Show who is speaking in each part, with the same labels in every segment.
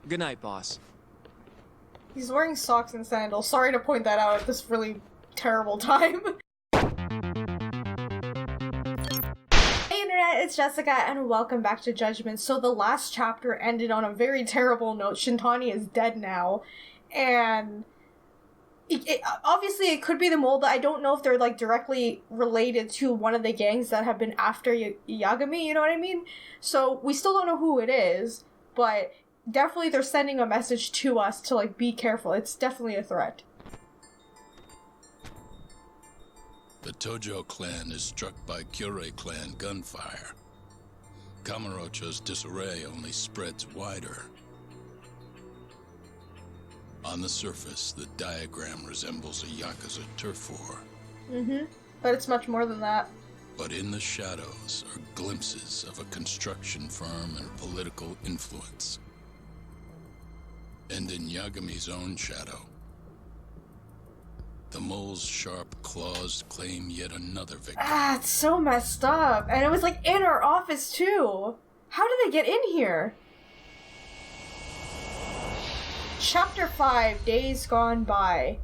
Speaker 1: Good night, boss.
Speaker 2: He's wearing socks and sandals. Sorry to point that out at this really terrible time. Hey internet, it's Jessica and welcome back to Judgment. So the last chapter ended on a very terrible note. Shintani is dead now. And obviously it could be the mole, but I don't know if they're like directly related to one of the gangs that have been after Yagami, you know what I mean? So we still don't know who it is, but definitely they're sending a message to us to like be careful. It's definitely a threat.
Speaker 3: The Tojo clan is struck by Kyorei clan gunfire. Kamurocho's disarray only spreads wider. On the surface, the diagram resembles a yakuza turf war.
Speaker 2: But it's much more than that.
Speaker 3: But in the shadows are glimpses of a construction firm and political influence. And in Yagami's own shadow, the mole's sharp claws claim yet another victim.
Speaker 2: Ah, it's so messed up. And it was like in our office too. How did they get in here? Chapter 5, Days Gone By.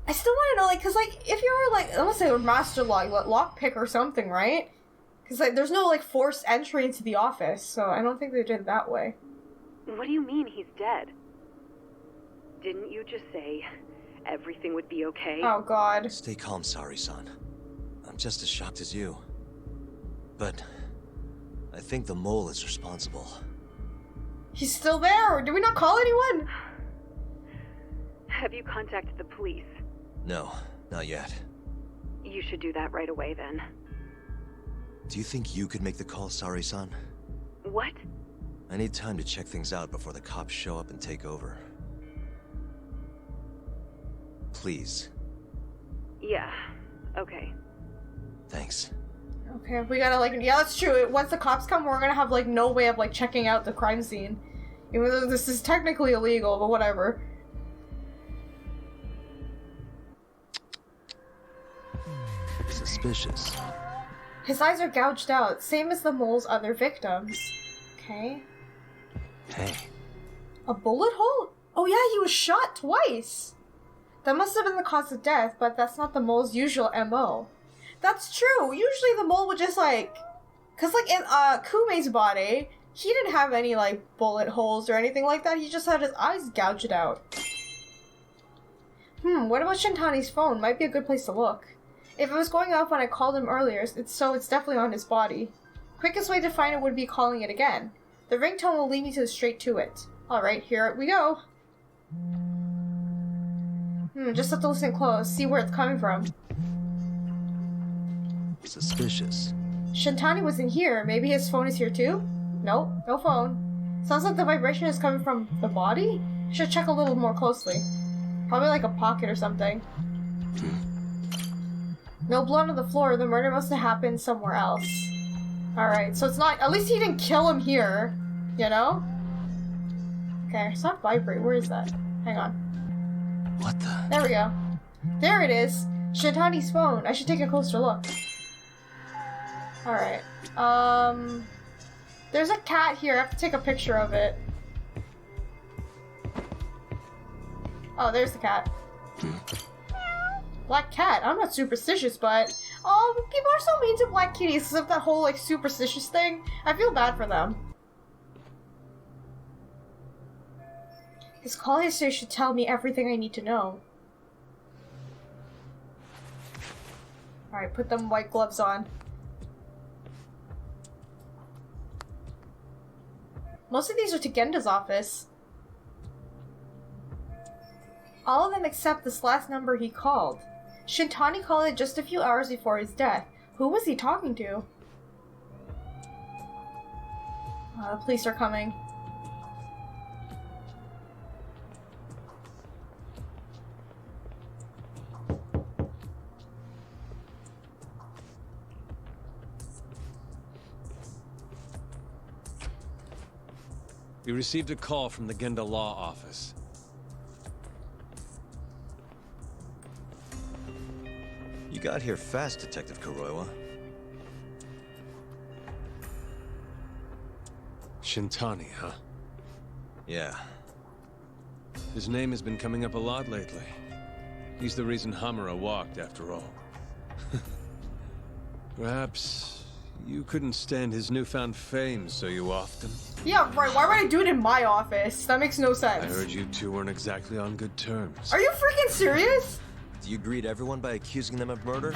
Speaker 2: I still want to know, like, cause like, if you were like, unless they were master lockpick or something, right? Cause like, there's no like forced entry into the office, so I don't think they did it that way.
Speaker 4: What do you mean he's dead? Didn't you just say everything would be okay?
Speaker 2: Oh god.
Speaker 5: Stay calm, Sari-san. I'm just as shocked as you. But I think the mole is responsible.
Speaker 2: He's still there, or did we not call anyone?
Speaker 4: Have you contacted the police?
Speaker 5: No, not yet.
Speaker 4: You should do that right away then.
Speaker 5: Do you think you could make the call, Sari-san?
Speaker 4: What?
Speaker 5: I need time to check things out before the cops show up and take over. Please.
Speaker 4: Yeah, okay.
Speaker 5: Thanks.
Speaker 2: Okay, we gotta like, yeah, that's true. Once the cops come, we're gonna have like no way of like checking out the crime scene. Even though this is technically illegal, but whatever.
Speaker 5: Suspicious.
Speaker 2: His eyes are gouged out, same as the mole's other victims. Okay.
Speaker 5: Hey.
Speaker 2: A bullet hole? Oh yeah, he was shot twice! That must have been the cause of death, but that's not the mole's usual MO. That's true! Usually the mole would just like... Cause like in Kumei's body, he didn't have any like bullet holes or anything like that, he just had his eyes gouged out. What about Shintani's phone? Might be a good place to look. If it was going off when I called him earlier, it's definitely on his body. Quickest way to find it would be calling it again. The ringtone will lead me straight to it. Alright, here we go. Just have to listen close, see where it's coming from.
Speaker 5: Suspicious.
Speaker 2: Shintani was in here. Maybe his phone is here too? Nope, no phone. Sounds like the vibration is coming from the body? Should check a little more closely. Probably like a pocket or something. No blood on the floor. The murder must have happened somewhere else. Alright, so it's not... At least he didn't kill him here. You know? Okay, it's not vibrate. Where is that? Hang on.
Speaker 5: What the?
Speaker 2: There we go. There it is. Shintani's phone. I should take a closer look. Alright. There's a cat here. I have to take a picture of it. Oh, there's the cat. Black cat. I'm not superstitious, but... Oh, people are so mean to black kitties because of that whole, like, superstitious thing. I feel bad for them. His call history should tell me everything I need to know. Alright, put them white gloves on. Most of these are to Genda's office. All of them except this last number he called. Shintani called it just a few hours before his death. Who was he talking to? The police are coming.
Speaker 1: We received a call from the Genda Law Office.
Speaker 5: You got here fast, Detective Kuroiwa.
Speaker 1: Shintani, huh?
Speaker 5: Yeah,
Speaker 1: His name has been coming up a lot lately. He's the reason Hamura walked, after all. Perhaps you couldn't stand his newfound fame, so you offed him?
Speaker 2: Yeah, right. Why would I do it in my office? That makes no
Speaker 1: I
Speaker 2: sense.
Speaker 1: heard you two weren't exactly on good terms.
Speaker 2: Are you freaking serious?
Speaker 5: Do you greet everyone by accusing them of murder?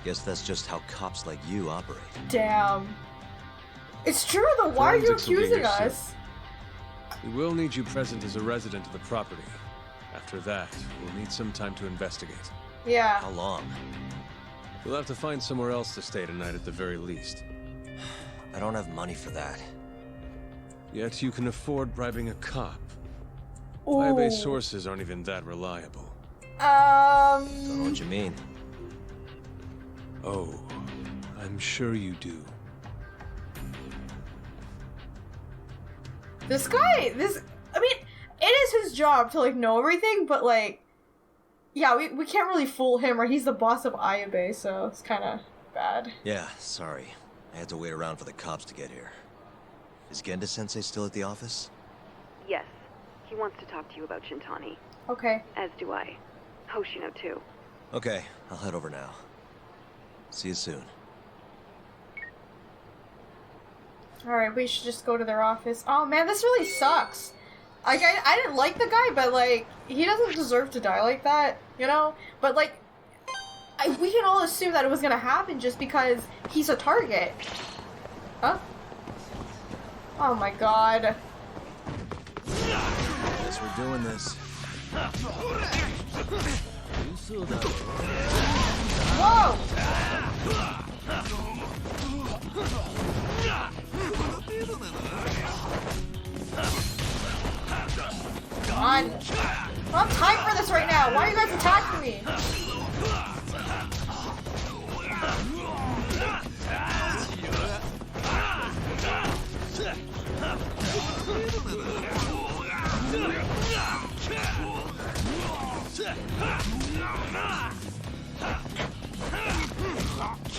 Speaker 5: Guess that's just how cops like you operate.
Speaker 2: Damn. It's true though, why are you
Speaker 1: Forensics will be
Speaker 2: accusing
Speaker 1: here soon.
Speaker 2: us?
Speaker 1: We will need you present as a resident of the property. After that, we'll need some time to investigate.
Speaker 2: Yeah.
Speaker 5: How long?
Speaker 1: We'll have to find somewhere else to stay tonight at the very least.
Speaker 5: I don't have money for that.
Speaker 1: Yet you can afford bribing a cop.
Speaker 2: Ooh.
Speaker 1: Firebase sources aren't even that reliable.
Speaker 5: Don't know what you mean.
Speaker 1: Oh, I'm sure you do.
Speaker 2: This guy, I mean, it is his job to, like, know everything, but, like, yeah, we can't really fool him, or he's the boss of Ayabe, so it's kind of bad.
Speaker 5: Yeah, sorry. I had to wait around for the cops to get here. Is Genda-sensei still at the office?
Speaker 4: Yes. He wants to talk to you about Shintani.
Speaker 2: Okay.
Speaker 4: As do I. Hoshino, too.
Speaker 5: Okay, I'll head over now. See you soon.
Speaker 2: Alright, we should just go to their office. Oh man, this really sucks. Like, I didn't like the guy, but, like, he doesn't deserve to die like that, you know? But, like, we can all assume that it was gonna happen just because he's a target. Huh? Oh my god.
Speaker 5: Guess we're doing this.
Speaker 2: Whoa! Come on. I don't have time for this right now. Why are you guys attacking me?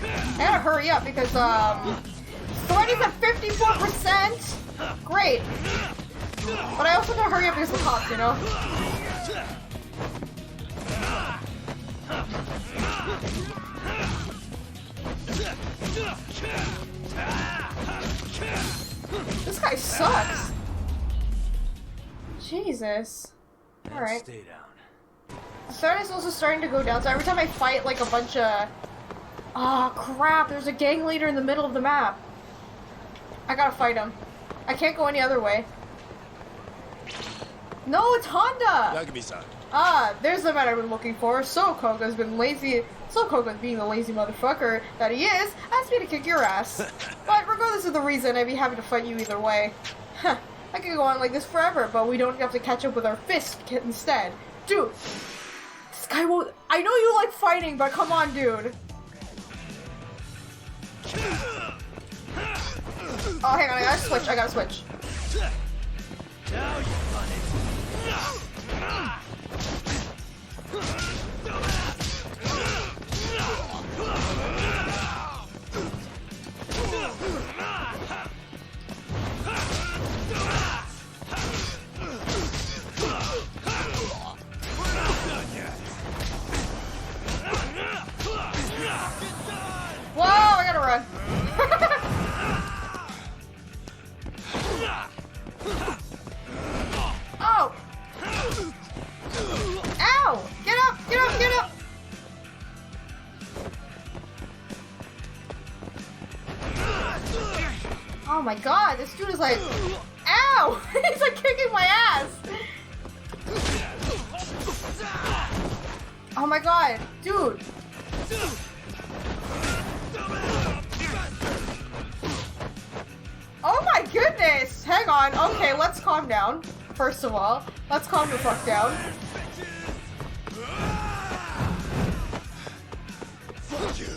Speaker 2: I gotta hurry up because, Thorny's at 54%! Great! But I also gotta hurry up because of the cops, you know? This guy sucks! Jesus. Alright.
Speaker 5: Stay down.
Speaker 2: The sun is also starting to go down, so every time I fight, like, a bunch of... Oh, crap, there's a gang leader in the middle of the map. I gotta fight him. I can't go any other way. No, it's Honda!
Speaker 3: Yagami-san.
Speaker 2: Ah, there's the man I've been looking for. Sokoga's been lazy. Sokoga, being the lazy motherfucker that he is, asked me to kick your ass. But regardless of the reason, I'd be happy to fight you either way. Huh, I could go on like this forever, but we don't have to catch up with our fist instead. Dude, this guy won't... I know you like fighting, but come on, dude. Oh, hang on, I gotta switch.
Speaker 3: Now you run it.
Speaker 2: Whoa, I gotta run. Oh! Ow! Get up! Get up! Get up! Oh my god, this dude is like... Ow! He's like kicking my ass! Oh my god, dude! Oh my goodness! Hang on, okay, let's calm down. First of all, let's calm the fuck down.
Speaker 3: Fuck you.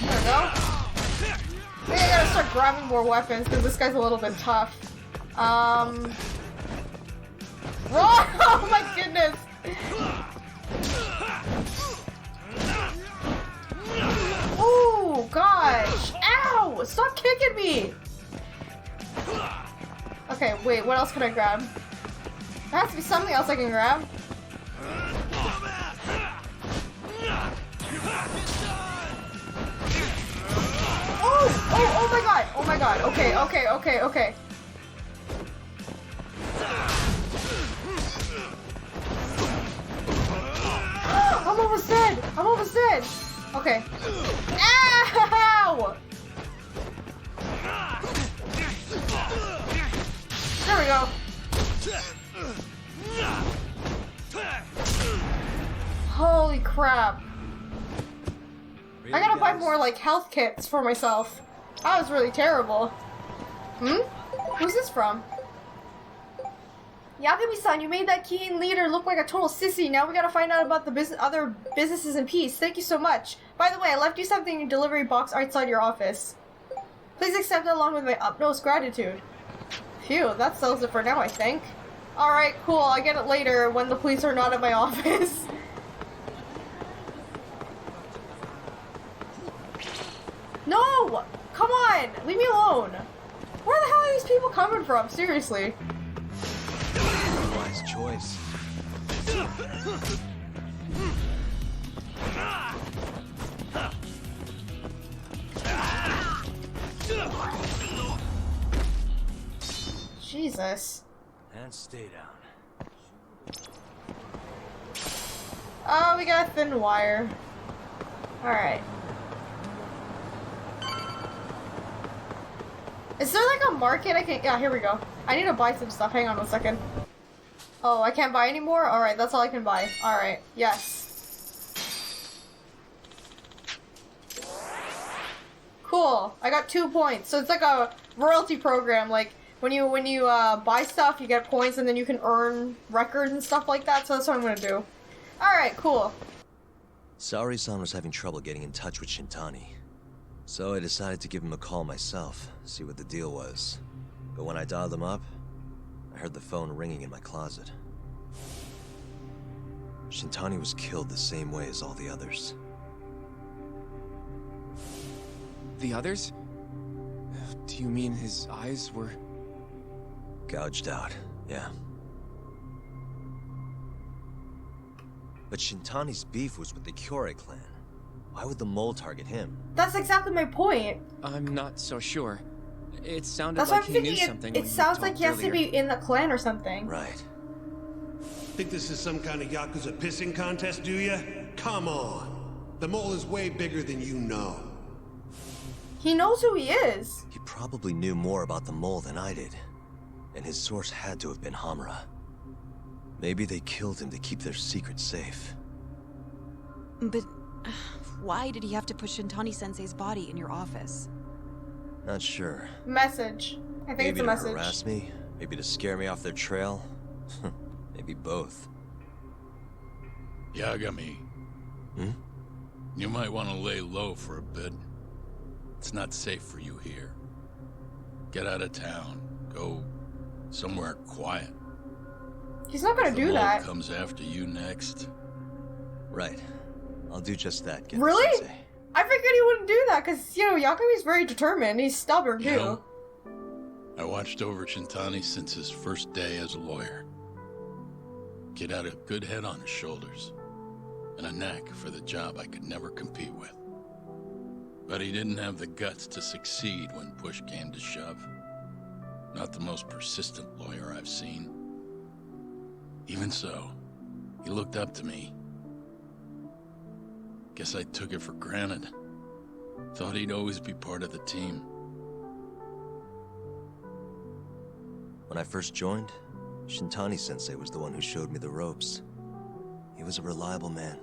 Speaker 2: There we go. I think I gotta start grabbing more weapons because this guy's a little bit tough. Oh my goodness! Ooh, God! Stop kicking me! Okay, wait, what else can I grab? There has to be something else I can grab. Oh my god! Oh my god, okay. I'm almost dead! Okay. Ow! There we go. Holy crap. I gotta buy more, like, health kits for myself. That was really terrible. Who's this from? Yagami-san, you made that Keen leader look like a total sissy. Now we gotta find out about the other businesses in peace. Thank you so much. By the way, I left you something in your delivery box outside your office. Please accept it along with my utmost gratitude. Phew, that settles it for now, I think. Alright, cool. I'll get it later when the police are not at my office. No! Come on! Leave me alone! Where the hell are these people coming from? Seriously.
Speaker 5: Wise choice.
Speaker 2: Jesus.
Speaker 5: And stay down.
Speaker 2: Oh, we got a thin wire. Alright. Is there like a market I can... Yeah, here we go. I need to buy some stuff. Hang on 1 second. Oh, I can't buy anymore? Alright, that's all I can buy. Alright, yes. Cool. I got 2 points. So it's like a royalty program. Like, when you buy stuff, you get points and then you can earn records and stuff like that. So that's what I'm gonna do. Alright, cool.
Speaker 5: Saori-san was having trouble getting in touch with Shintani. So I decided to give him a call myself, see what the deal was. But when I dialed him up, I heard the phone ringing in my closet. Shintani was killed the same way as all the others.
Speaker 6: The others? Do you mean his eyes were...
Speaker 5: Gouged out, yeah. But Shintani's beef was with the Kyorei clan. Why would the mole target him?
Speaker 2: That's exactly my point.
Speaker 6: I'm not so sure. It sounded
Speaker 2: That's
Speaker 6: like
Speaker 2: what I'm
Speaker 6: he knew
Speaker 2: thinking.
Speaker 6: something.
Speaker 2: It sounds like he has to be in the clan or something.
Speaker 5: Right.
Speaker 7: Think this is some kind of yakuza pissing contest, do ya? Come on. The mole is way bigger than you know.
Speaker 2: He knows who he is.
Speaker 5: He probably knew more about the mole than I did. And his source had to have been Hamura. Maybe they killed him to keep their secret safe.
Speaker 8: But why did he have to put Shintani-sensei's body in your office?
Speaker 5: Not sure.
Speaker 2: Message. I think
Speaker 5: Maybe
Speaker 2: it's a
Speaker 5: to
Speaker 2: message.
Speaker 5: harass me? Maybe to scare me off their trail? Maybe both.
Speaker 3: Yagami. You might want to lay low for a bit. It's not safe for you here. Get out of town. Go somewhere quiet.
Speaker 2: He's not gonna do that.
Speaker 3: If the mole comes after you next.
Speaker 5: Right. I'll do just that, Genda
Speaker 2: Really?
Speaker 5: Sensei.
Speaker 2: I figured he wouldn't do that because, you know, Yakumi's very determined. He's stubborn, too.
Speaker 3: You know, I watched over Shintani since his first day as a lawyer. Kid had a good head on his shoulders, and a knack for the job I could never compete with. But he didn't have the guts to succeed when push came to shove. Not the most persistent lawyer I've seen. Even so, he looked up to me. Guess I took it for granted. Thought he'd always be part of the team.
Speaker 5: When I first joined, Shintani-sensei was the one who showed me the ropes. He was a reliable man.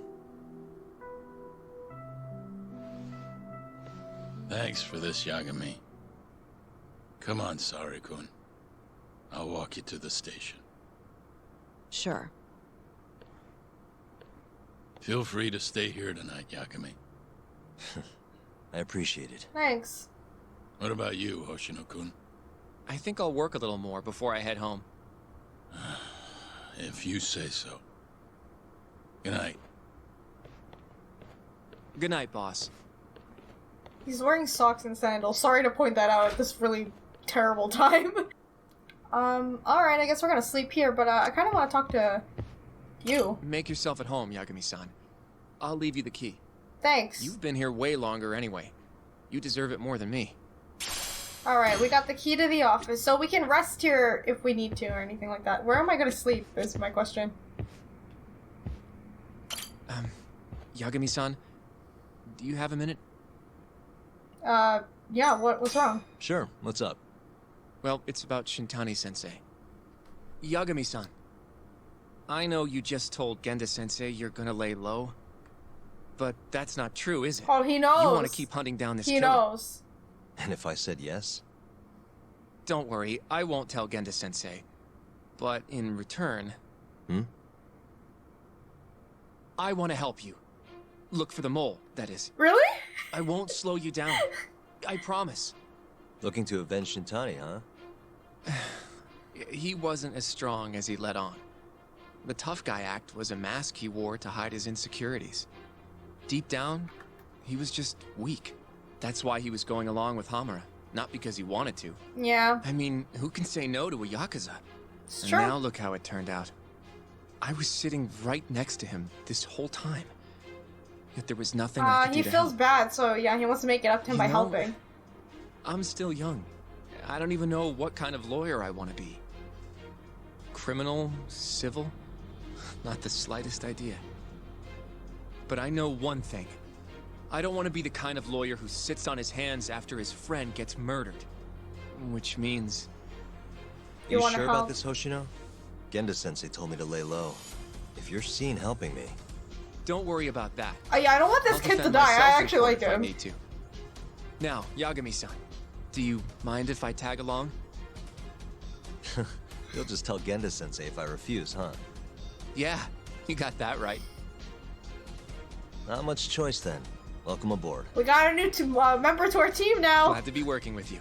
Speaker 3: Thanks for this, Yagami. Come on, Sari-kun. I'll walk you to the station.
Speaker 8: Sure.
Speaker 3: Feel free to stay here tonight, Yagami.
Speaker 5: I appreciate it.
Speaker 2: Thanks.
Speaker 3: What about you, Hoshino-kun?
Speaker 6: I think I'll work a little more before I head home.
Speaker 3: If you say so. Good night.
Speaker 6: Good night, boss.
Speaker 2: He's wearing socks and sandals. Sorry to point that out at this really terrible time. Alright, I guess we're gonna sleep here, but I kinda wanna talk to you.
Speaker 6: Make yourself at home, Yagami-san. I'll leave you the key.
Speaker 2: Thanks.
Speaker 6: You've been here way longer anyway. You deserve it more than me.
Speaker 2: Alright, we got the key to the office, so we can rest here if we need to or anything like that. Where am I gonna sleep, is my question.
Speaker 6: Yagami-san, do you have a minute?
Speaker 2: Yeah, what's wrong?
Speaker 5: Sure, what's up?
Speaker 6: Well, it's about Shintani-sensei. Yagami-san, I know you just told Genda-sensei you're gonna lay low, but that's not true, is it?
Speaker 2: Oh, he knows.
Speaker 6: You want to keep hunting down this killer.
Speaker 2: He knows.
Speaker 5: And if I said yes?
Speaker 6: Don't worry, I won't tell Genda-sensei. But in return... I want to help you. Look for the mole, that is.
Speaker 2: Really?
Speaker 6: I won't slow you down. I promise.
Speaker 5: Looking to avenge Shintani, huh?
Speaker 6: He wasn't as strong as he let on. The tough guy act was a mask he wore to hide his insecurities. Deep down, he was just weak. That's why he was going along with Hamura, not because he wanted to.
Speaker 2: Yeah.
Speaker 6: I mean, who can say no to a yakuza?
Speaker 2: It's
Speaker 6: And
Speaker 2: true.
Speaker 6: now look how it turned out. I was sitting right next to him this whole time. Yet there was nothing I could do
Speaker 2: He
Speaker 6: to
Speaker 2: feels
Speaker 6: help.
Speaker 2: bad, so yeah, he wants to make it up to him by helping.
Speaker 6: I'm still young. I don't even know what kind of lawyer I want to be. Criminal? Civil? Not the slightest idea. But I know one thing. I don't want to be the kind of lawyer who sits on his hands after his friend gets murdered. Which means...
Speaker 5: You
Speaker 2: wanna
Speaker 5: sure
Speaker 2: help?
Speaker 5: about this, Hoshino? Genda-sensei told me to lay low. If you're seen helping me...
Speaker 6: Don't worry about that.
Speaker 2: Yeah, I don't want this
Speaker 6: I'll
Speaker 2: kid to
Speaker 6: defend
Speaker 2: die. I
Speaker 6: myself in
Speaker 2: actually
Speaker 6: court
Speaker 2: like
Speaker 6: if I
Speaker 2: him.
Speaker 6: need to. Now, Yagami-san, do you mind if I tag along?
Speaker 5: You'll just tell Genda-sensei if I refuse, huh?
Speaker 6: Yeah, you got that right.
Speaker 5: Not much choice then. Welcome aboard.
Speaker 2: We got a new member to our team now.
Speaker 6: Glad to be working with you.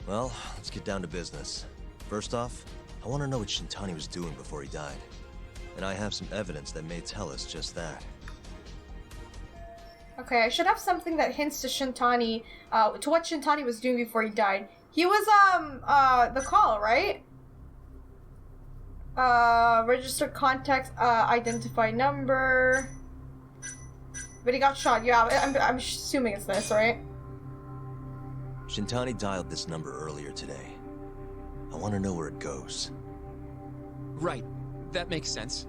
Speaker 5: Well, let's get down to business. First off, I want to know what Shintani was doing before he died. And I have some evidence that may tell us just that.
Speaker 2: Okay, I should have something that hints to Shintani, to what Shintani was doing before he died. He was, the call, right? Registered contact, identify number. But he got shot, yeah, I'm assuming it's this, right?
Speaker 5: Shintani dialed this number earlier today. I want to know where it goes.
Speaker 6: Right, that makes sense.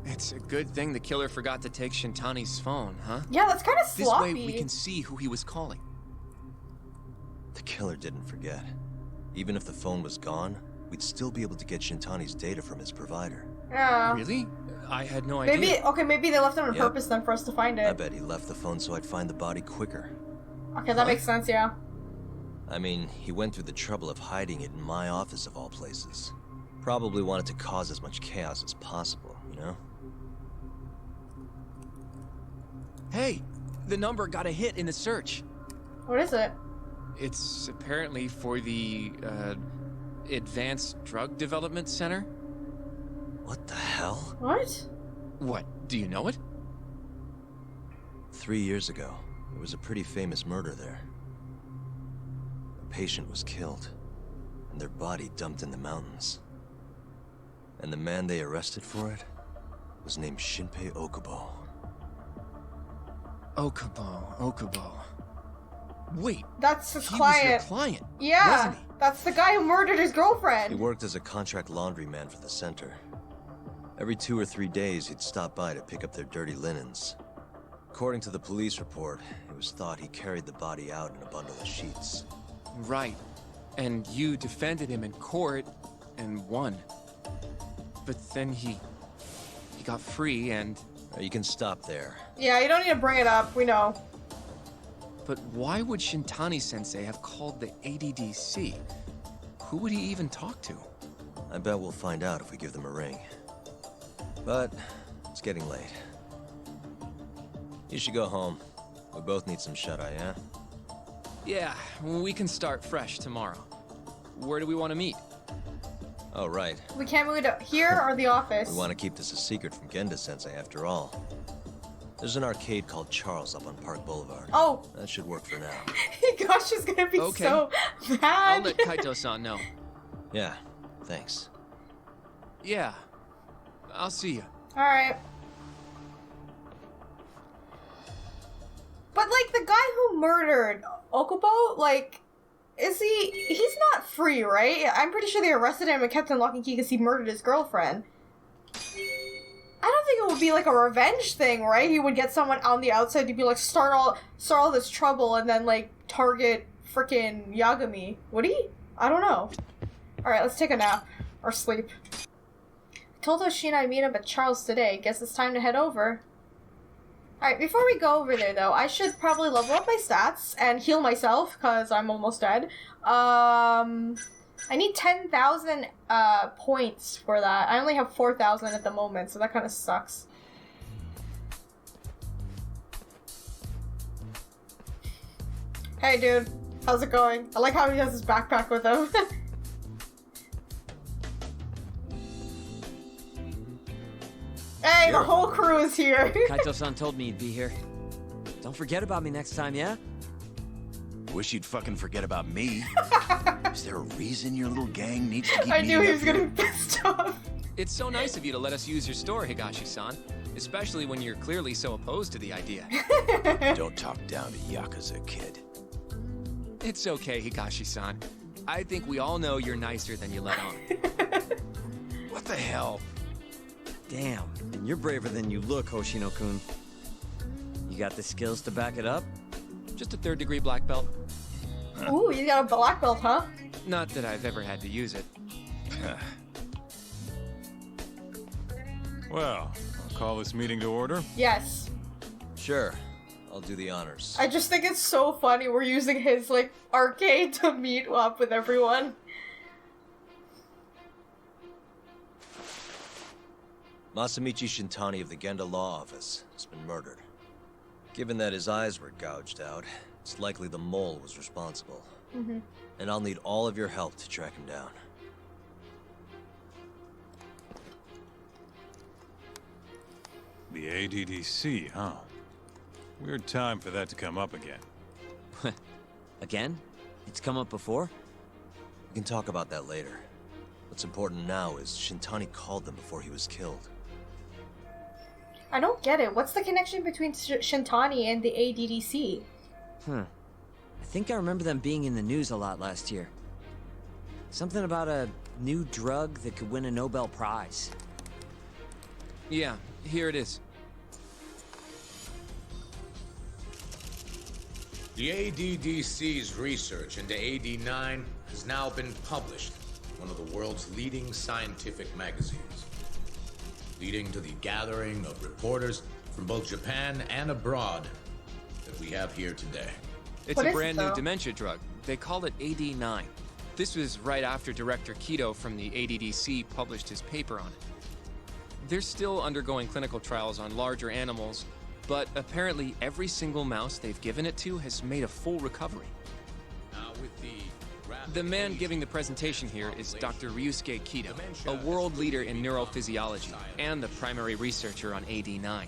Speaker 6: It's a good thing the killer forgot to take Shintani's phone, huh?
Speaker 2: Yeah, that's kind of
Speaker 6: This
Speaker 2: sloppy.
Speaker 6: way we can see who he was calling.
Speaker 5: The killer didn't forget. Even if the phone was gone, we'd still be able to get Shintani's data from his provider.
Speaker 2: Yeah.
Speaker 6: Really? I had no idea.
Speaker 2: Maybe they left it on
Speaker 5: Yep.
Speaker 2: purpose then for us to find
Speaker 5: I
Speaker 2: it.
Speaker 5: bet he left the phone so I'd find the body quicker.
Speaker 2: Okay, that makes sense, yeah.
Speaker 5: I mean, he went through the trouble of hiding it in my office of all places. Probably wanted to cause as much chaos as possible, you know?
Speaker 6: Hey, the number got a hit in the search.
Speaker 2: What is it?
Speaker 6: It's apparently for the, Advanced Drug Development Center?
Speaker 5: What the hell?
Speaker 2: What?
Speaker 6: What, do you know it?
Speaker 5: 3 years ago, there was a pretty famous murder there. A patient was killed, and their body dumped in the mountains. And the man they arrested for it was named Shinpei Okubo.
Speaker 6: Okubo. Wait,
Speaker 2: That's his
Speaker 6: he was
Speaker 2: client.
Speaker 6: your client,
Speaker 2: Yeah,
Speaker 6: wasn't he?
Speaker 2: that's the guy who murdered his
Speaker 5: He
Speaker 2: girlfriend.
Speaker 5: worked as a contract laundryman for the center. Every 2 or 3 days, he'd stop by to pick up their dirty linens. According to the police report, it was thought he carried the body out in a bundle of sheets.
Speaker 6: Right. And you defended him in court and won. But then he got free and...
Speaker 5: You can stop there.
Speaker 2: Yeah, you don't need to bring it up. We know.
Speaker 6: But why would Shintani-sensei have called the ADDC? Who would he even talk to?
Speaker 5: I bet we'll find out if we give them a ring. But it's getting late. You should go home. We both need some shut-eye, yeah?
Speaker 6: Yeah, we can start fresh tomorrow. Where do we want to meet?
Speaker 5: Oh, right.
Speaker 2: We can't move it here or the office.
Speaker 5: We want to keep this a secret from Genda-sensei after all. There's an arcade called Charles up on Park Boulevard.
Speaker 2: Oh.
Speaker 5: That should work for now.
Speaker 2: Gosh, she's gonna be so
Speaker 6: I'll
Speaker 2: mad.
Speaker 6: let Kaito-san know.
Speaker 5: Yeah, thanks.
Speaker 6: Yeah. I'll see you.
Speaker 2: Alright. But, like, the guy who murdered Okubo, like, he's not free, right? I'm pretty sure they arrested him and kept him lock and key because he murdered his girlfriend. I don't think it would be, like, a revenge thing, right? He would get someone on the outside to be like, start all this trouble and then, like, target frickin' Yagami. Would he? I don't know. Alright, let's take a nap. Or sleep. I told Oshina I'd meet him at Charles today. Guess it's time to head over. Alright, before we go over there, though, I should probably level up my stats and heal myself, because I'm almost dead. I need 10,000 points for that. I only have 4,000 at the moment, so that kind of sucks. Hey, dude. How's it going? I like how he has his backpack with him. Hey, the whole crew is here.
Speaker 9: Kaito-san told me you'd be here. Don't forget about me next time, yeah?
Speaker 10: Wish you'd fucking forget about me. Is there a reason your little gang needs to keep
Speaker 2: I knew he was
Speaker 10: meeting
Speaker 2: gonna
Speaker 10: up
Speaker 2: be pissed off.
Speaker 6: It's so nice of you to let us use your store, Higashi-san. Especially when you're clearly so opposed to the idea.
Speaker 10: here? Don't talk down to Yakuza, kid.
Speaker 6: It's okay, Higashi-san. I think we all know you're nicer than you let on.
Speaker 10: What the hell?
Speaker 9: Damn, and you're braver than you look, Hoshino-kun. You got the skills to back it up?
Speaker 6: Just a 3rd degree black belt.
Speaker 2: Ooh, you got a black belt, huh?
Speaker 6: Not that I've ever had to use it.
Speaker 1: Well, I'll call this meeting to order.
Speaker 2: Yes.
Speaker 5: Sure, I'll do the honors.
Speaker 2: I just think it's so funny we're using his, like, arcade to meet up with everyone.
Speaker 5: Masamichi Shintani of the Genda Law Office has been murdered. Given that his eyes were gouged out, it's likely the mole was responsible.
Speaker 2: Mm-hmm.
Speaker 5: And I'll need all of your help to track him down.
Speaker 1: The ADDC, huh? Weird time for that to come up again.
Speaker 9: Again? It's come up before?
Speaker 5: We can talk about that later. What's important now is Shintani called them before he was killed.
Speaker 2: I don't get it. What's the connection between Shintani and the ADDC?
Speaker 9: I think I remember them being in the news a lot last year. Something about a new drug that could win a Nobel Prize.
Speaker 6: Yeah, here it is.
Speaker 11: The ADDC's research into AD9 has now been published in one of the world's leading scientific magazines, leading to the gathering of reporters from both Japan and abroad that we have here today.
Speaker 6: It's a brand new dementia drug. They call it AD9. This was right after Director Kido from the ADDC published his paper on it. They're still undergoing clinical trials on larger animals, but apparently every single mouse they've given it to has made a full recovery.
Speaker 11: Now with
Speaker 6: the man giving the presentation here is Dr. Ryusuke Kido, a world leader in neurophysiology and the primary researcher on AD9.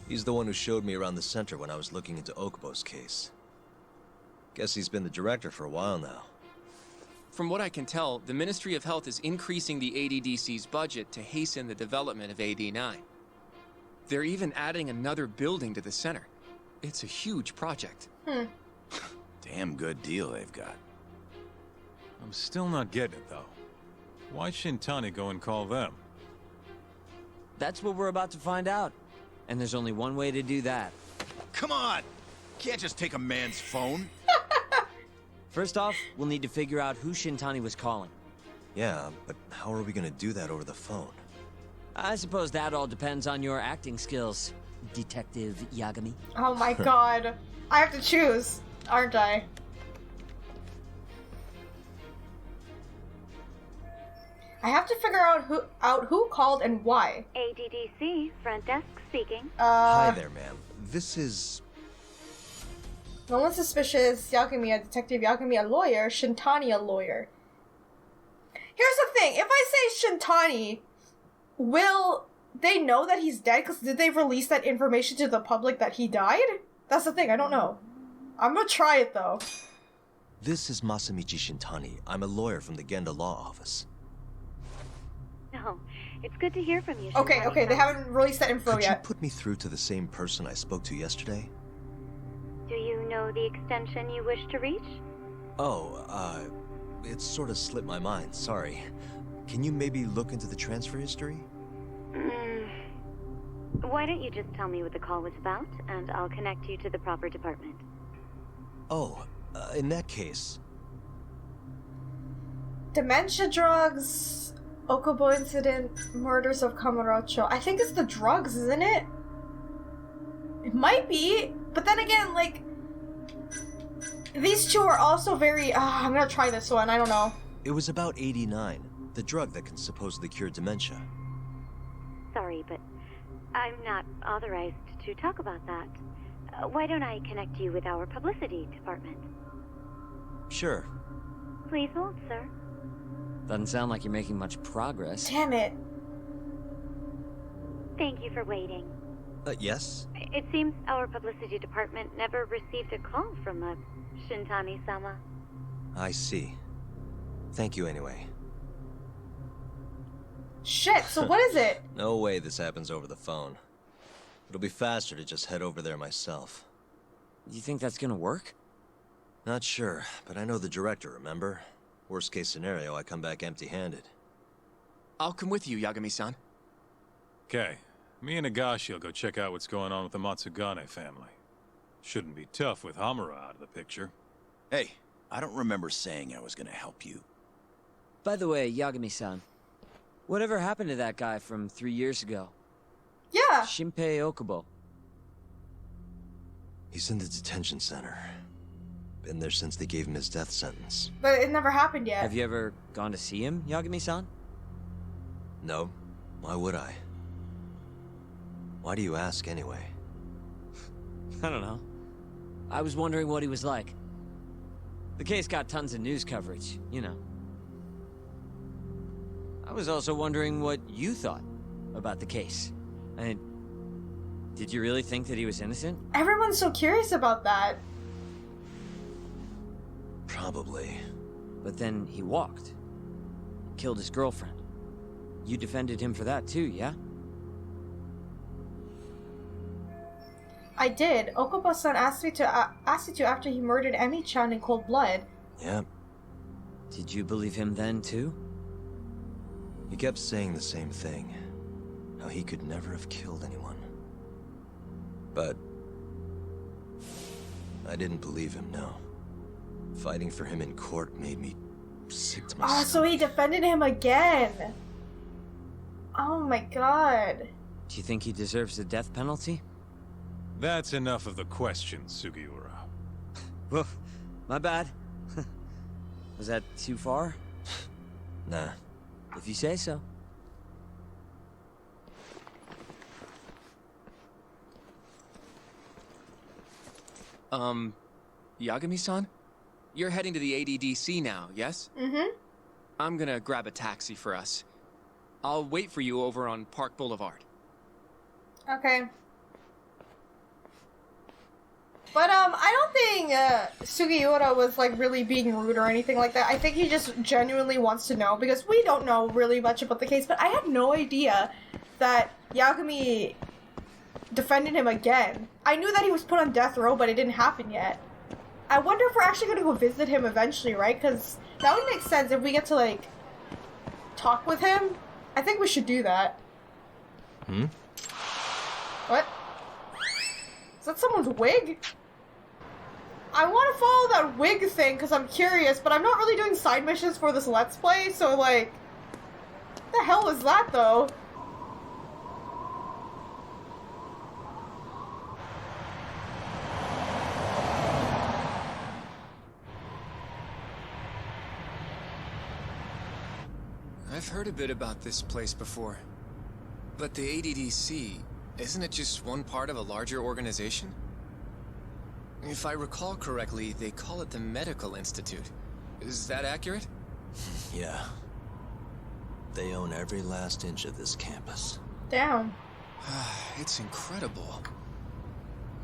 Speaker 5: He's the one who showed me around the center when I was looking into Okubo's case. Guess he's been the director for a while now.
Speaker 6: From what I can tell, the Ministry of Health is increasing the ADDC's budget to hasten the development of AD9. They're even adding another building to the center. It's a huge project.
Speaker 10: Damn good deal they've got.
Speaker 1: I'm still not getting it, though. Why Shintani go and call them?
Speaker 9: That's what we're about to find out. And there's only one way to do that.
Speaker 10: Come on! Can't just take a man's phone.
Speaker 9: First off, we'll need to figure out who Shintani was calling.
Speaker 5: Yeah, but how are we gonna do that over the phone?
Speaker 9: I suppose that all depends on your acting skills, Detective Yagami.
Speaker 2: Oh my god. I have to choose, aren't I? I have to figure out who called and why.
Speaker 4: ADDC, front desk speaking.
Speaker 5: Hi there, ma'am. This is...
Speaker 2: No one suspicious. Yagami, a detective. Yagami, a lawyer. Shintani, a lawyer. Here's the thing. If I say Shintani, will they know that he's dead? Because did they release that information to the public that he died? That's the thing, I don't know. I'm gonna try it, though.
Speaker 5: This is Masamichi Shintani. I'm a lawyer from the Genda Law Office.
Speaker 12: No, it's good to hear from you,
Speaker 2: Okay,
Speaker 12: Shintani-san.
Speaker 2: they haven't released that info
Speaker 5: Could
Speaker 2: yet.
Speaker 5: you put me through to the same person I spoke to yesterday?
Speaker 12: Do you know the extension you wish to reach?
Speaker 5: Oh, it sort of slipped my mind, sorry. Can you maybe look into the transfer history?
Speaker 12: Why don't you just tell me what the call was about, and I'll connect you to the proper department.
Speaker 5: Oh, in that case...
Speaker 2: Dementia drugs, Okubo incident, murders of Kamurocho. I think it's the drugs, isn't it? It might be, but then again, like... These two are also very... I'm gonna try this one, I don't know.
Speaker 5: It was about 89, the drug that can supposedly cure dementia.
Speaker 12: Sorry, but I'm not authorized to talk about that. Why don't I connect you with our publicity department?
Speaker 5: Sure.
Speaker 12: Please hold, sir.
Speaker 9: Doesn't sound like you're making much progress.
Speaker 2: Damn it.
Speaker 12: Thank you for waiting.
Speaker 5: Yes?
Speaker 12: It seems our publicity department never received a call from Shintani-sama.
Speaker 5: I see. Thank you anyway.
Speaker 2: Shit, so what is it?
Speaker 5: No way this happens over the phone. It'll be faster to just head over there myself.
Speaker 9: You think that's gonna work?
Speaker 5: Not sure, but I know the director, remember? Worst case scenario, I come back empty-handed.
Speaker 6: I'll come with you, Yagami-san.
Speaker 1: Okay. Me and Nagashi will go check out what's going on with the Matsugane family. Shouldn't be tough with Hamura out of the picture.
Speaker 10: Hey, I don't remember saying I was gonna help you.
Speaker 9: By the way, Yagami-san, whatever happened to that guy from 3 years ago?
Speaker 2: Yeah.
Speaker 9: Shinpei Okubo.
Speaker 5: He's in the detention center. Been there since they gave him his death sentence.
Speaker 2: But it never happened yet.
Speaker 9: Have you ever gone to see him, Yagami-san?
Speaker 5: No. Why would I? Why do you ask anyway?
Speaker 9: I don't know. I was wondering what he was like. The case got tons of news coverage, you know. I was also wondering what you thought about the case. I mean, did you really think that he was innocent?
Speaker 2: Everyone's so curious about that.
Speaker 5: Probably.
Speaker 9: But then he walked. Killed his girlfriend. You defended him for that too, yeah?
Speaker 2: I did. Okubo-san asked you to after he murdered Emi-chan in cold blood.
Speaker 5: Yep.
Speaker 9: Did you believe him then too?
Speaker 5: He kept saying the same thing. How he could never have killed anyone. But... I didn't believe him, no. Fighting for him in court made me sick to my stomach.
Speaker 2: So he defended him again. Oh my god.
Speaker 9: Do you think he deserves the death penalty?
Speaker 1: That's enough of the questions, Sugiura.
Speaker 9: Woof. My bad. Was that too far?
Speaker 5: Nah.
Speaker 9: If you say so.
Speaker 6: Yagami-san? You're heading to the ADDC now, yes?
Speaker 2: Mm-hmm.
Speaker 6: I'm gonna grab a taxi for us. I'll wait for you over on Park Boulevard.
Speaker 2: Okay. But, I don't think, Sugiura was, like, really being rude or anything like that. I think he just genuinely wants to know, because we don't know really much about the case, but I had no idea that Yagami defended him again. I knew that he was put on death row, but it didn't happen yet. I wonder if we're actually gonna go visit him eventually, right? Because that would make sense if we get to, like, talk with him. I think we should do that.
Speaker 5: Hmm?
Speaker 2: What? Is that someone's wig? I want to follow that wig thing because I'm curious, but I'm not really doing side missions for this Let's Play, so like... What the hell is that, though?
Speaker 6: I've heard a bit about this place before. But the ADDC, isn't it just one part of a larger organization? If I recall correctly, they call it the Medical Institute. Is that accurate?
Speaker 5: Yeah. They own every last inch of this campus.
Speaker 2: Damn.
Speaker 6: It's incredible.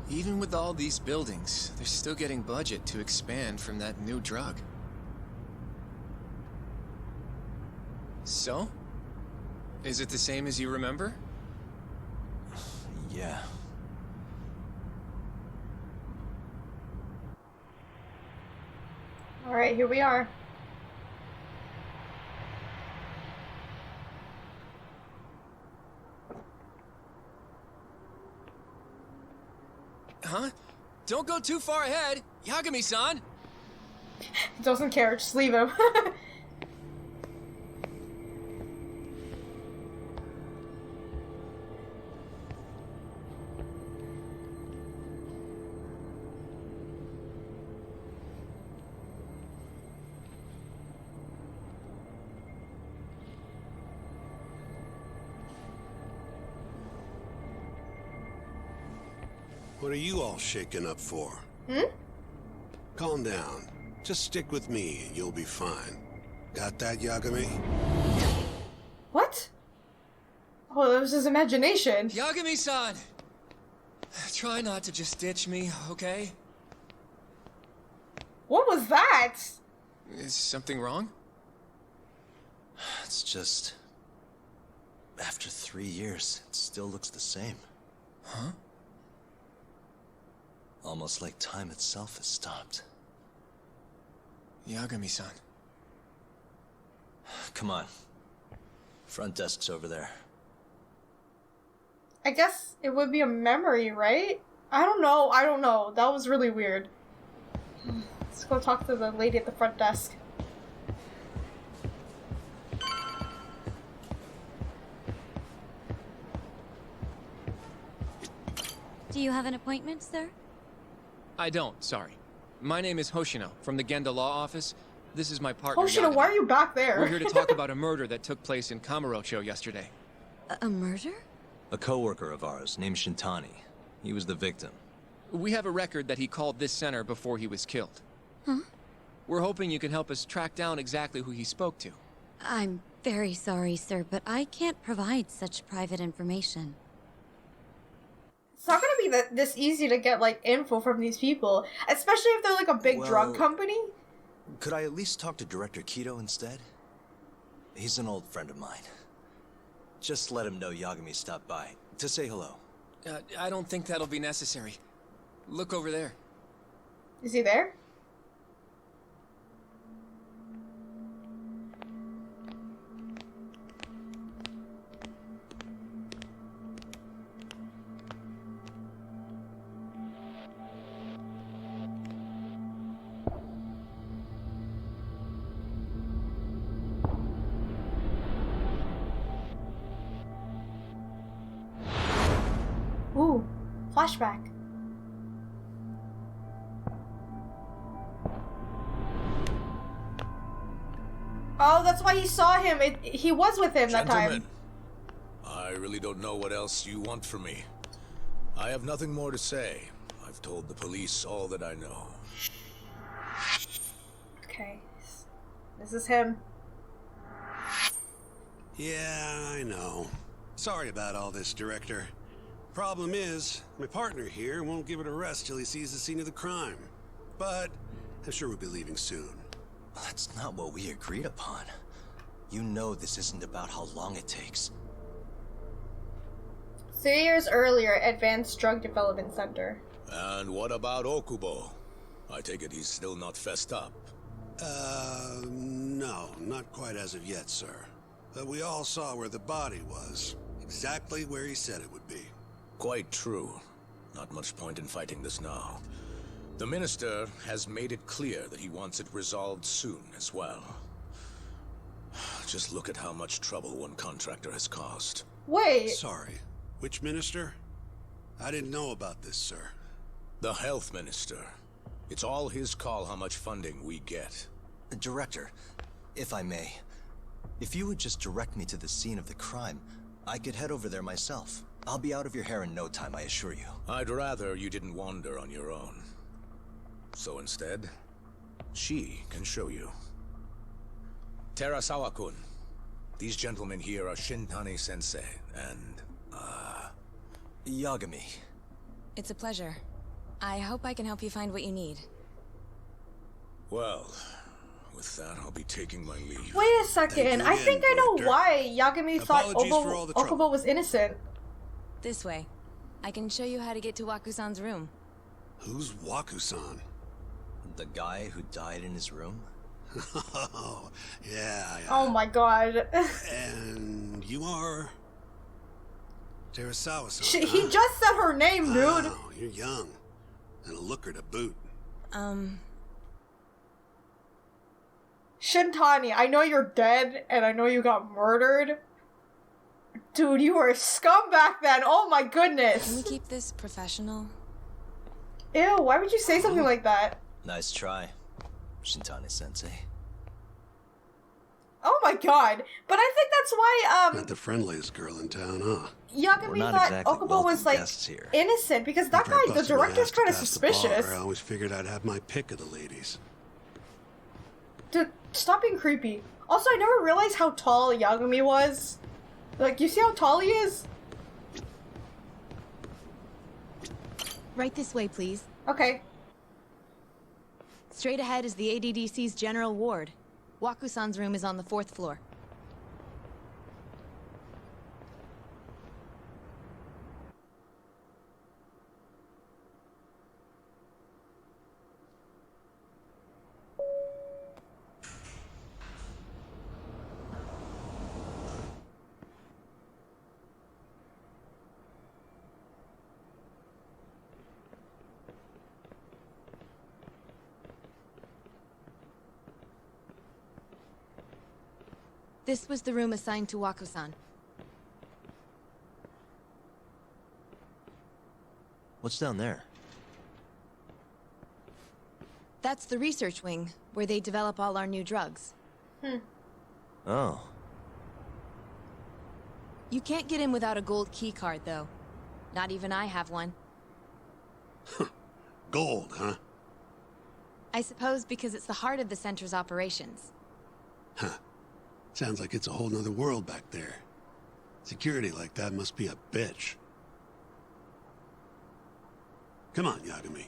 Speaker 6: Even with all these buildings, they're still getting budget to expand from that new drug. So? Is it the same as you remember?
Speaker 5: Yeah.
Speaker 2: Alright, here we are.
Speaker 6: Huh? Don't go too far ahead! Yagami-san!
Speaker 2: Doesn't care, just leave him.
Speaker 7: What are you all shaken up for? Calm down. Just stick with me and you'll be fine. Got that, Yagami?
Speaker 2: What? Oh, that was his imagination.
Speaker 6: Yagami-san! Try not to just ditch me, okay?
Speaker 2: What was that?
Speaker 6: Is something wrong?
Speaker 5: It's just... After 3 years, it still looks the same.
Speaker 6: Huh?
Speaker 5: Almost like time itself has stopped.
Speaker 6: Yagami-san.
Speaker 5: Come on. Front desk's over there.
Speaker 2: I guess it would be a memory, right? I don't know. That was really weird. Let's go talk to the lady at the front desk.
Speaker 12: Do you have an appointment, sir?
Speaker 6: I don't, sorry. My name is Hoshino, from the Genda Law Office. This is my partner,
Speaker 2: Hoshino,
Speaker 6: Yagami.
Speaker 2: why are you back there?
Speaker 6: We're here to talk about a murder that took place in Kamurocho yesterday.
Speaker 12: A murder?
Speaker 5: A coworker of ours named Shintani. He was the victim.
Speaker 6: We have a record that he called this center before he was killed.
Speaker 12: Huh?
Speaker 6: We're hoping you can help us track down exactly who he spoke to.
Speaker 12: I'm very sorry, sir, but I can't provide such private information.
Speaker 2: It's not gonna be this easy to get, like, info from these people. Especially if they're, like, a big drug company.
Speaker 5: Could I at least talk to Director Kido instead? He's an old friend of mine. Just let him know Yagami stopped by, to say hello.
Speaker 6: I don't think that'll be necessary. Look over there.
Speaker 2: Is he there? Ooh, flashback. Oh, that's why he saw him. He was with him that time.
Speaker 11: I really don't know what else you want from me. I have nothing more to say. I've told the police all that I know.
Speaker 2: Okay. This is him.
Speaker 7: Yeah, I know. Sorry about all this, Director. Problem is, my partner here won't give it a rest till he sees the scene of the crime. But I'm sure we'll be leaving soon.
Speaker 5: That's not what we agreed upon. You know this isn't about how long it takes.
Speaker 2: 3 years earlier, Advanced Drug Development Center.
Speaker 11: And what about Okubo? I take it he's still not fessed up.
Speaker 7: No, not quite as of yet, sir. But we all saw where the body was. Exactly where he said it would be.
Speaker 11: Quite true. Not much point in fighting this now. The Minister has made it clear that he wants it resolved soon as well. Just look at how much trouble one contractor has caused.
Speaker 2: Wait.
Speaker 7: Sorry. Which Minister? I didn't know about this, sir.
Speaker 11: The Health Minister. It's all his call how much funding we get.
Speaker 5: Director, if I may, if you would just direct me to the scene of the crime, I could head over there myself. I'll be out of your hair in no time, I assure you.
Speaker 11: I'd rather you didn't wander on your own. So instead, she can show you. Terasawa-kun, these gentlemen here are Shintani-sensei and
Speaker 5: Yagami.
Speaker 13: It's a pleasure. I hope I can help you find what you need.
Speaker 11: Well, with that, I'll be taking my leave.
Speaker 2: Wait a second. I think I know why Yagami thought Okubo was innocent.
Speaker 13: This way. I can show you how to get to Waku-san's room.
Speaker 7: Who's Waku-san?
Speaker 5: The guy who died in his room?
Speaker 7: Oh, yeah.
Speaker 2: Oh my god.
Speaker 7: And you are... Terasawa-san,
Speaker 2: He just said her name, dude.
Speaker 7: Wow, you're young. And a looker to boot.
Speaker 2: Shintani, I know you're dead, and I know you got murdered. Dude, you were a scum back then. Oh my goodness.
Speaker 13: Can we keep this professional?
Speaker 2: Ew, why would you say something like that?
Speaker 5: Nice try, Shintani-sensei.
Speaker 2: Oh my god. But I think that's why,
Speaker 7: Not the friendliest girl in town, huh?
Speaker 2: Yagami thought
Speaker 5: exactly
Speaker 2: Okubo was, like, innocent, because that guy, the director's kind of suspicious.
Speaker 7: I always figured I'd have my pick of the ladies.
Speaker 2: Dude, stop being creepy. Also, I never realized how tall Yagami was. Like, you see how tall he is?
Speaker 8: Right this way, please.
Speaker 2: Okay.
Speaker 8: Straight ahead is the ADDC's general ward. Waku-san's room is on the 4th floor. This was the room assigned to Waku-san.
Speaker 5: What's down there?
Speaker 8: That's the research wing, where they develop all our new drugs.
Speaker 5: Oh.
Speaker 8: You can't get in without a gold key card, though. Not even I have one.
Speaker 7: Gold, huh?
Speaker 8: I suppose because it's the heart of the center's operations.
Speaker 7: Huh. Sounds like it's a whole nother world back there. Security like that must be a bitch. Come on, Yagami.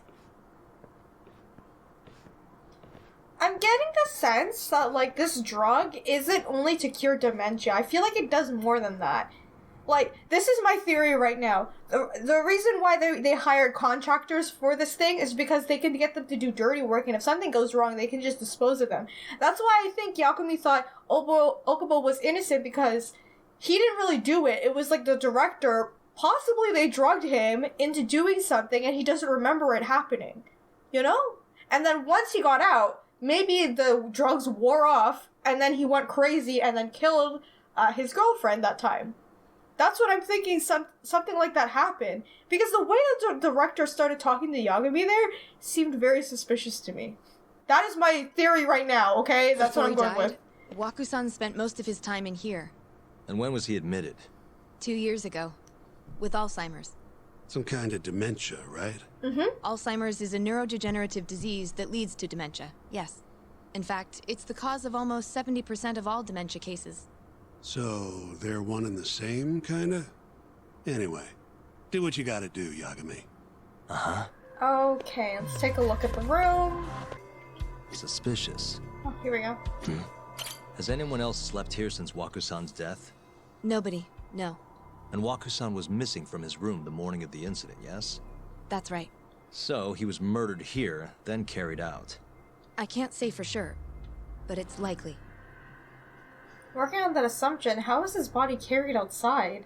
Speaker 2: I'm getting the sense that, like, this drug isn't only to cure dementia. I feel like it does more than that. Like, this is my theory right now. The reason why they hired contractors for this thing is because they can get them to do dirty work, and if something goes wrong, they can just dispose of them. That's why I think Yagami thought Okubo was innocent, because he didn't really do it. It was like the director, possibly they drugged him into doing something, and he doesn't remember it happening. You know? And then once he got out, maybe the drugs wore off, and then he went crazy and then killed his girlfriend that time. That's what I'm thinking, something like that happened. Because the way that the director started talking to Yagami there seemed very suspicious to me. That is my theory right now, okay? That's what I'm going with.
Speaker 8: Waku-san spent most of his time in here.
Speaker 5: And when was he admitted?
Speaker 8: 2 years ago. With Alzheimer's.
Speaker 7: Some kind of dementia, right?
Speaker 8: Alzheimer's is a neurodegenerative disease that leads to dementia, yes. In fact, it's the cause of almost 70% of all dementia cases.
Speaker 7: So, they're one and the same, kinda? Anyway, do what you gotta do, Yagami.
Speaker 5: Uh-huh.
Speaker 2: Okay, let's take a look at the room.
Speaker 5: Suspicious.
Speaker 2: Oh, here we go.
Speaker 5: Has anyone else slept here since Waku-san's death?
Speaker 8: Nobody, no.
Speaker 5: And Waku-san was missing from his room the morning of the incident, yes?
Speaker 8: That's right.
Speaker 5: So, he was murdered here, then carried out.
Speaker 8: I can't say for sure, but it's likely.
Speaker 2: Working on that assumption, how was his body carried outside?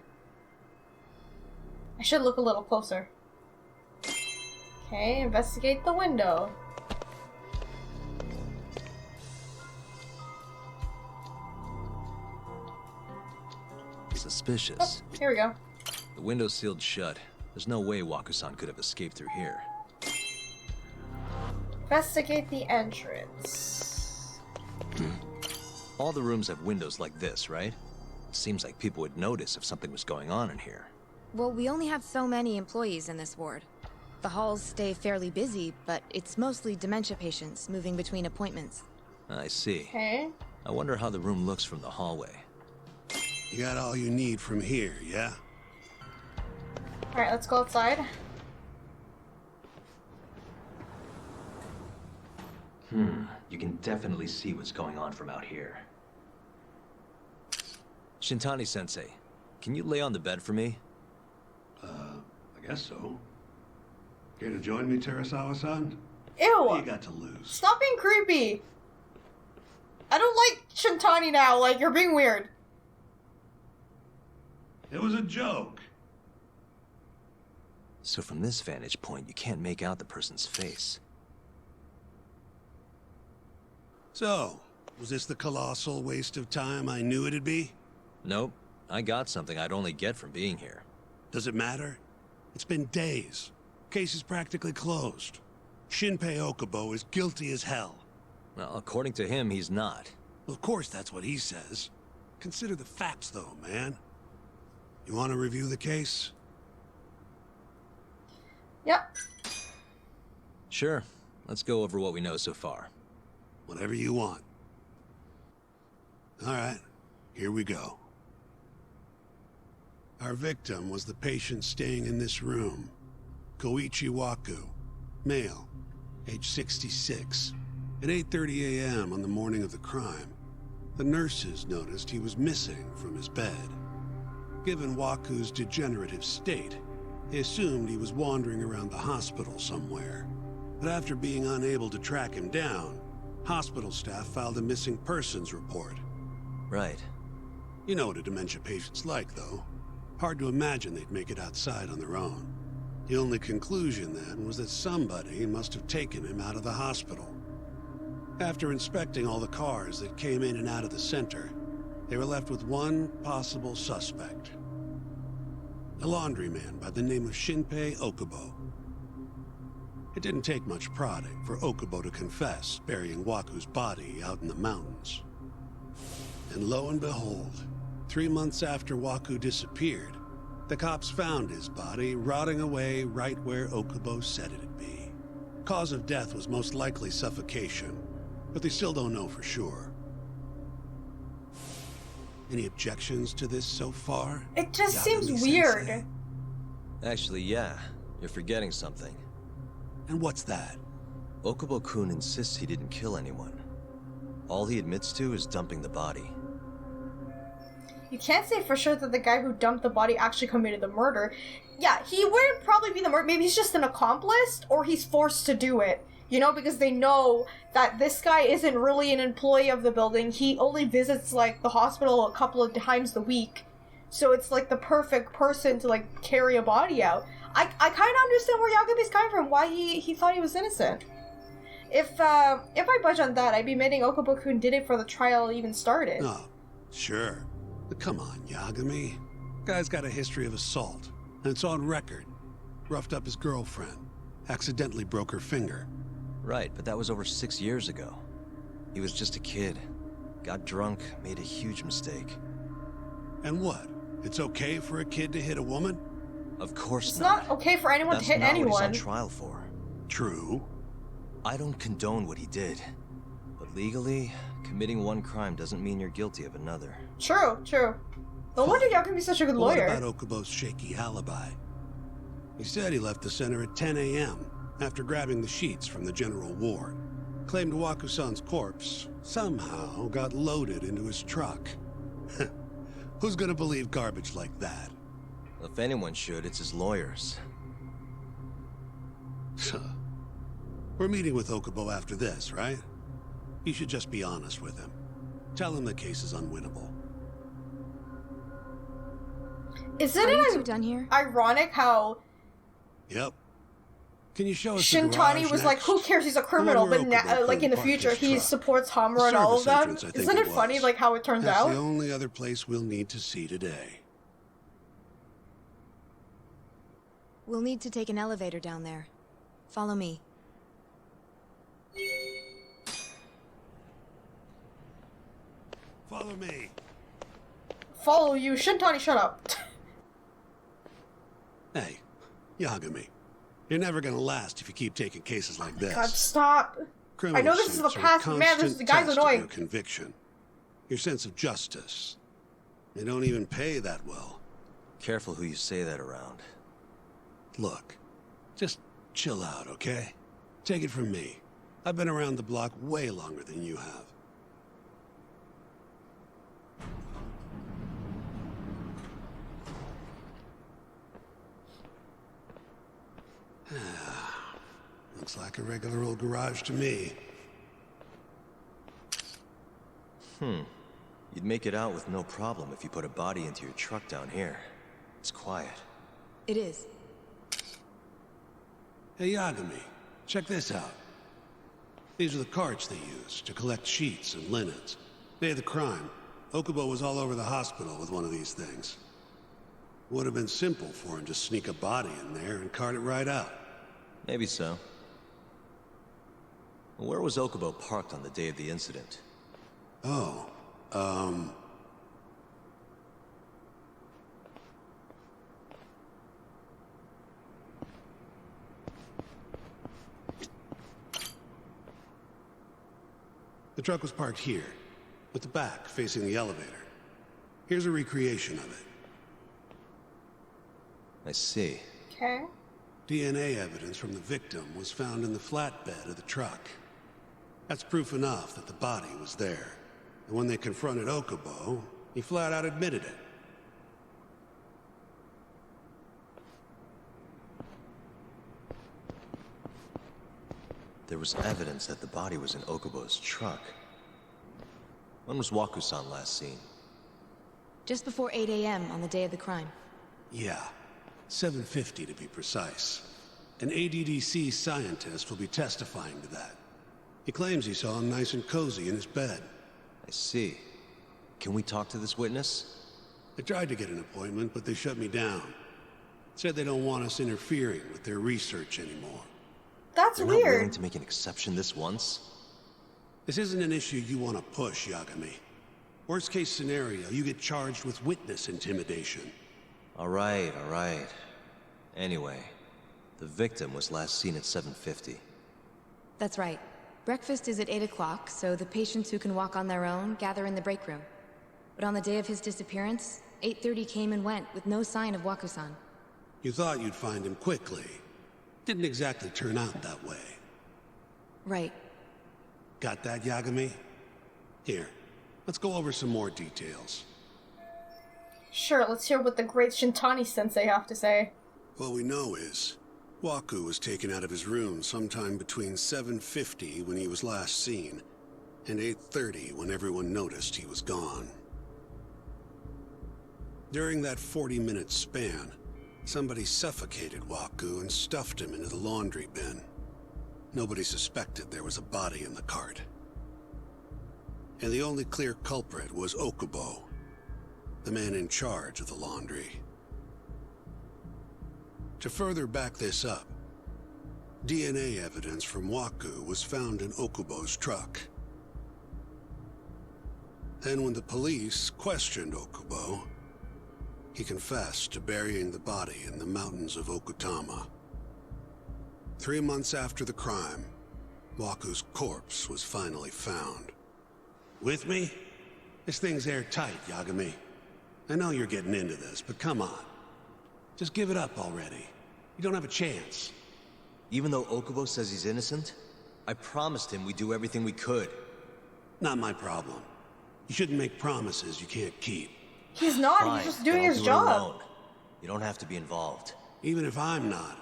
Speaker 2: I should look a little closer. Okay, investigate the window.
Speaker 5: Suspicious.
Speaker 2: Oh, here we go.
Speaker 5: The window's sealed shut. There's no way Waku-san could have escaped through here.
Speaker 2: Investigate the entrance.
Speaker 5: All the rooms have windows like this, right? Seems like people would notice if something was going on in here.
Speaker 8: Well, we only have so many employees in this ward. The halls stay fairly busy, but it's mostly dementia patients moving between appointments.
Speaker 5: I see.
Speaker 2: Okay.
Speaker 5: I wonder how the room looks from the hallway.
Speaker 7: You got all you need from here, yeah?
Speaker 2: Alright, let's go outside.
Speaker 5: You can definitely see what's going on from out here. Shintani-sensei, can you lay on the bed for me?
Speaker 7: I guess so. Care to join me, Terasawa-san?
Speaker 2: Ew!
Speaker 7: What you got to lose?
Speaker 2: Stop being creepy! I don't like Shintani now, like, you're being weird.
Speaker 7: It was a joke.
Speaker 5: So from this vantage point, you can't make out the person's face.
Speaker 7: So, was this the colossal waste of time I knew it'd be?
Speaker 5: Nope. I got something I'd only get from being here.
Speaker 7: Does it matter? It's been days. Case is practically closed. Shinpei Okubo is guilty as hell.
Speaker 5: Well, according to him, he's not.
Speaker 7: Well, of course that's what he says. Consider the facts, though, man. You want to review the case?
Speaker 2: Yep.
Speaker 5: Sure. Let's go over what we know so far.
Speaker 7: Whatever you want. All right, here we go. Our victim was the patient staying in this room. Koichi Waku, male, age 66. At 8:30 a.m. on the morning of the crime, the nurses noticed he was missing from his bed. Given Waku's degenerative state, they assumed he was wandering around the hospital somewhere. But after being unable to track him down, hospital staff filed a missing persons report.
Speaker 5: Right.
Speaker 7: You know what a dementia patient's like, though. Hard to imagine they'd make it outside on their own. The only conclusion then was that somebody must have taken him out of the hospital. After inspecting all the cars that came in and out of the center, they were left with one possible suspect. A laundryman by the name of Shinpei Okubo. It didn't take much prodding for Okubo to confess burying Waku's body out in the mountains. And lo and behold, 3 months after Waku disappeared, the cops found his body rotting away right where Okubo said it'd be. Cause of death was most likely suffocation, but they still don't know for sure. Any objections to this so far?
Speaker 2: It just seems
Speaker 7: Yagami
Speaker 2: weird.
Speaker 7: Sensei?
Speaker 5: Actually, yeah. You're forgetting something.
Speaker 7: And what's that?
Speaker 5: Okubo-kun insists he didn't kill anyone. All he admits to is dumping the body.
Speaker 2: You can't say for sure that the guy who dumped the body actually committed the murder. Yeah, he wouldn't probably be the murderer. Maybe he's just an accomplice, or he's forced to do it. You know, because they know that this guy isn't really an employee of the building. He only visits, like, the hospital a couple of times a week. So it's, like, the perfect person to, like, carry a body out. I kind of understand where Yagami's coming from, why he thought he was innocent. If I budge on that, I'd be admitting Okubo-kun did it before the trial even started.
Speaker 7: Oh, sure. But come on, Yagami. Guy's got a history of assault, and it's on record. Roughed up his girlfriend. Accidentally broke her finger.
Speaker 5: Right, but that was over 6 years ago. He was just a kid. Got drunk, made a huge mistake.
Speaker 7: And what? It's okay for a kid to hit a woman?
Speaker 5: Of course
Speaker 2: It's
Speaker 5: not.
Speaker 2: not okay for anyone to hit
Speaker 5: That's not what
Speaker 2: anyone.
Speaker 5: he's on trial for.
Speaker 7: True.
Speaker 5: I don't condone what he did. But legally, committing one crime doesn't mean you're guilty of another.
Speaker 2: True, true. No wonder Yagami's such a good lawyer.
Speaker 7: What about Okubo's shaky alibi? He said he left the center at 10 a.m. after grabbing the sheets from the general ward. Claimed Waku-san's corpse somehow got loaded into his truck. Who's gonna believe garbage like that?
Speaker 5: If anyone should, it's his lawyers.
Speaker 7: We're meeting with Okubo after this, right? You should just be honest with him. Tell him the case is unwinnable.
Speaker 2: Isn't
Speaker 8: Are you two
Speaker 2: it
Speaker 8: done here?
Speaker 2: ironic how
Speaker 7: Yep. Can you show us the
Speaker 2: Shintani
Speaker 7: garage
Speaker 2: was like,
Speaker 7: next?
Speaker 2: who cares, he's a criminal,
Speaker 7: The one
Speaker 2: but
Speaker 7: where
Speaker 2: now,
Speaker 7: Okubo
Speaker 2: like in the
Speaker 7: parked his
Speaker 2: future, he
Speaker 7: truck.
Speaker 2: supports Hamura
Speaker 7: The
Speaker 2: and all of
Speaker 7: service
Speaker 2: them.
Speaker 7: entrance, I think
Speaker 2: Isn't it funny,
Speaker 7: was.
Speaker 2: like, how it turns
Speaker 7: That's
Speaker 2: out?
Speaker 7: the only other place we'll need to see today.
Speaker 8: We'll need to take an elevator down there. Follow me.
Speaker 7: Follow me.
Speaker 2: Follow you. Shintani, shut up.
Speaker 7: Hey, Yagami. You're never gonna last if you keep taking cases like this.
Speaker 2: God, stop.
Speaker 7: Criminal
Speaker 2: I know this is the
Speaker 7: suits are a
Speaker 2: past, but man, this
Speaker 7: constant
Speaker 2: guy's
Speaker 7: test of
Speaker 2: annoying.
Speaker 7: your conviction. Your sense of justice. They don't even pay that well.
Speaker 5: Careful who you say that around.
Speaker 7: Look, just chill out, okay? Take it from me. I've been around the block way longer than you have. Looks like a regular old garage to me.
Speaker 5: You'd make it out with no problem if you put a body into your truck down here. It's quiet.
Speaker 8: It is.
Speaker 7: Hey, Yagami, check this out. These are the carts they use to collect sheets and linens. Day of the crime, Okubo was all over the hospital with one of these things. Would have been simple for him to sneak a body in there and cart it right out.
Speaker 5: Maybe so. Where was Okubo parked on the day of the incident?
Speaker 7: Oh, the truck was parked here, with the back facing the elevator. Here's a recreation of it.
Speaker 5: I see.
Speaker 2: Okay.
Speaker 7: DNA evidence from the victim was found in the flatbed of the truck. That's proof enough that the body was there. And when they confronted Okubo, he flat out admitted it.
Speaker 5: There was evidence that the body was in Okubo's truck. When was Waku-san last seen?
Speaker 8: Just before 8 a.m. on the day of the crime.
Speaker 7: Yeah, 7:50 to be precise. An ADDC scientist will be testifying to that. He claims he saw him nice and cozy in his bed.
Speaker 5: I see. Can we talk to this witness?
Speaker 7: I tried to get an appointment, but they shut me down. Said they don't want us interfering with their research anymore.
Speaker 2: That's
Speaker 5: They're
Speaker 2: weird.
Speaker 5: not willing to make an exception this once?
Speaker 7: This isn't an issue you want to push, Yagami. Worst case scenario, you get charged with witness intimidation.
Speaker 5: All right. Anyway, the victim was last seen at 7:50.
Speaker 8: That's right. Breakfast is at 8 o'clock, so the patients who can walk on their own gather in the break room. But on the day of his disappearance, 8:30 came and went with no sign of Waku-san.
Speaker 7: You thought you'd find him quickly. Didn't exactly turn out that way.
Speaker 8: Right.
Speaker 7: Got that, Yagami? Here, let's go over some more details.
Speaker 2: Sure, let's hear what the great Shintani-sensei have to say.
Speaker 7: What we know is, Waku was taken out of his room sometime between 7:50 when he was last seen, and 8:30 when everyone noticed he was gone. During that 40-minute span, somebody suffocated Waku and stuffed him into the laundry bin. Nobody suspected there was a body in the cart. And the only clear culprit was Okubo, the man in charge of the laundry. To further back this up, DNA evidence from Waku was found in Okubo's truck. Then when the police questioned Okubo, he confessed to burying the body in the mountains of Okutama. 3 months after the crime, Waku's corpse was finally found. With me? This thing's airtight, Yagami. I know you're getting into this, but come on. Just give it up already. You don't have a chance.
Speaker 5: Even though Okubo says he's innocent, I promised him we'd do everything we could.
Speaker 7: Not my problem. You shouldn't make promises you can't keep.
Speaker 2: He's not,
Speaker 5: Fine,
Speaker 2: he's just doing
Speaker 5: then I'll
Speaker 2: his
Speaker 5: do it
Speaker 2: job.
Speaker 5: alone. You don't have to be involved.
Speaker 7: Even if I'm not,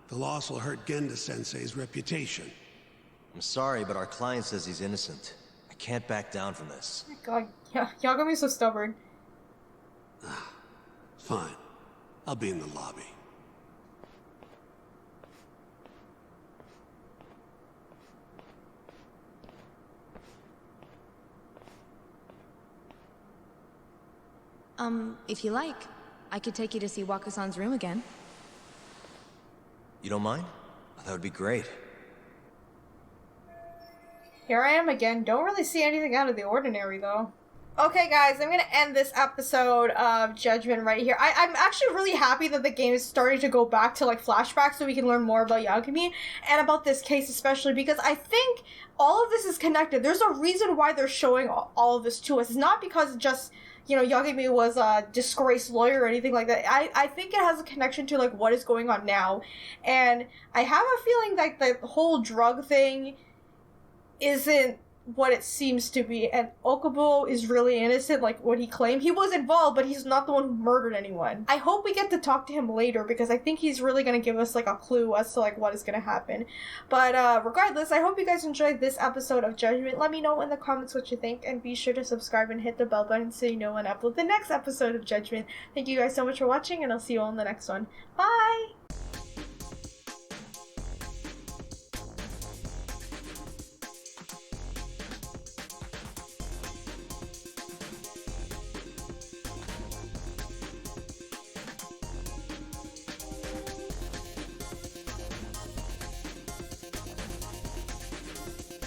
Speaker 7: the loss will hurt Genda-sensei's reputation.
Speaker 5: I'm sorry, but our client says he's innocent. I can't back down from this.
Speaker 2: Oh my god, yeah, Yagami's so stubborn.
Speaker 7: Fine. I'll be in the lobby.
Speaker 8: If you like, I could take you to see Waku-san's room again.
Speaker 5: You don't mind? That would be great.
Speaker 2: Here I am again. Don't really see anything out of the ordinary, though. Okay, guys, I'm gonna end this episode of Judgment right here. I'm actually really happy that the game is starting to go back to, like, flashbacks so we can learn more about Yagami and about this case especially, because I think all of this is connected. There's a reason why they're showing all of this to us. It's not because just, you know, Yagami was a disgraced lawyer or anything like that. I think it has a connection to, like, what is going on now. And I have a feeling that the whole drug thing isn't what it seems to be, and Okubo is really innocent, like what he claimed. He was involved, but he's not the one who murdered anyone. I hope we get to talk to him later, because I think he's really going to give us, like, a clue as to, like, what is going to happen. But regardless, I hope you guys enjoyed this episode of Judgment. Let me know in the comments what you think, and be sure to subscribe and hit the bell button so you know when I upload the next episode of Judgment. Thank you guys so much for watching, and I'll see you all in the next one. Bye!